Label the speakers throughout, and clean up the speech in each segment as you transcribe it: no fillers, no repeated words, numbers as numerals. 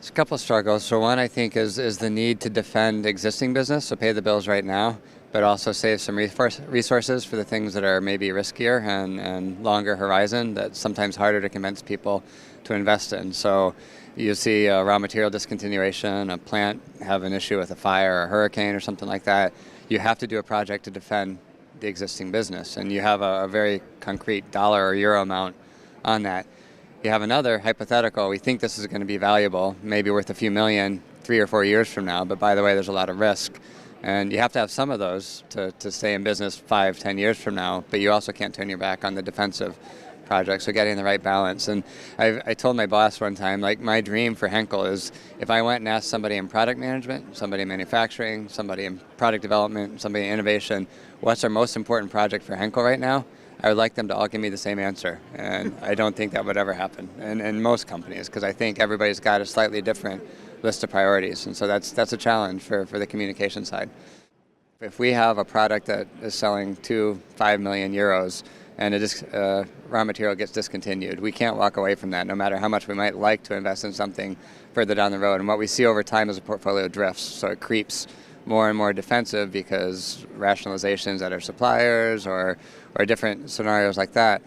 Speaker 1: There's a couple of struggles. So one, I think, is the need to defend existing business, so pay the bills right now, but also save some resources for the things that are maybe riskier and longer horizon, that's sometimes harder to convince people to invest in. So you see a raw material discontinuation, a plant have an issue with a fire or a hurricane or something like that. You have to do a project to defend the existing business, and you have a very concrete dollar or euro amount on that. You have another hypothetical, we think this is going to be valuable, maybe worth a few million 3 or 4 years from now, but by the way, there's a lot of risk. And you have to have some of those to stay in business 5, 10 years from now, but you also can't turn your back on the defensive projects, so getting the right balance. And I told my boss one time, like, my dream for Henkel is if I went and asked somebody in product management, somebody in manufacturing, somebody in product development, somebody in innovation, what's our most important project for Henkel right now? I would like them to all give me the same answer, and I don't think that would ever happen in most companies, because I think everybody's got a slightly different list of priorities, and so that's a challenge for the communication side. If we have a product that is selling 5 million euros and raw material gets discontinued, we can't walk away from that, no matter how much we might like to invest in something further down the road. And what we see over time is a portfolio drifts, so it creeps more and more defensive because rationalizations at our suppliers or different scenarios like that.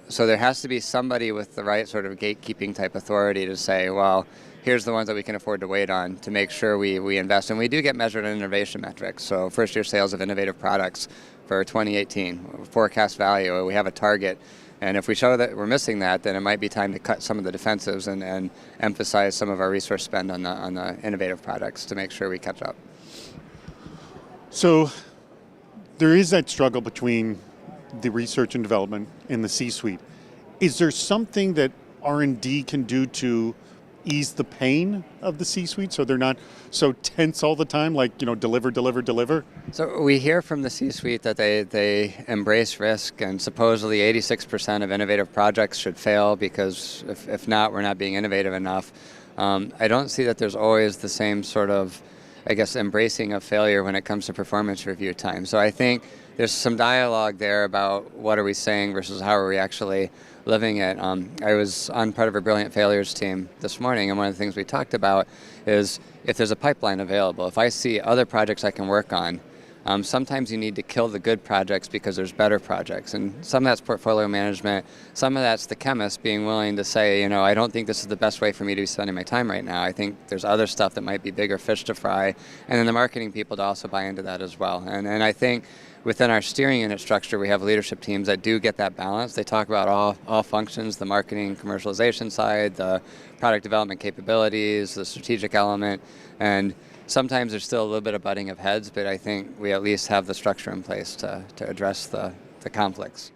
Speaker 1: So there has to be somebody with the right sort of gatekeeping type authority to say, well, here's the ones that we can afford to wait on to make sure we invest. And we do get measured on innovation metrics. So first year sales of innovative products for 2018, forecast value, we have a target. And if we show that we're missing that, then it might be time to cut some of the defensives and emphasize some of our resource spend on the innovative products to make sure we catch up.
Speaker 2: So there is that struggle between the research and development and the C-suite. Is there something that R&D can do to ease the pain of the C-suite so they're not so tense all the time, like, deliver, deliver, deliver?
Speaker 1: So we hear from the C-suite that they embrace risk, and supposedly 86% of innovative projects should fail because if not, we're not being innovative enough. I don't see that there's always the same sort of, I guess, embracing of failure when it comes to performance review time. So I think there's some dialogue there about what are we saying versus how are we actually living it. I was on part of a Brilliant Failures team this morning, and one of the things we talked about is if there's a pipeline available, if I see other projects I can work on, sometimes you need to kill the good projects because there's better projects. And some of that's portfolio management, some of that's the chemist being willing to say, I don't think this is the best way for me to be spending my time right now. I think there's other stuff that might be bigger fish to fry. And then the marketing people to also buy into that as well. And I think within our steering unit structure, we have leadership teams that do get that balance. They talk about all functions, the marketing, commercialization side, the product development capabilities, the strategic element, and sometimes there's still a little bit of butting of heads, but I think we at least have the structure in place to address the conflicts.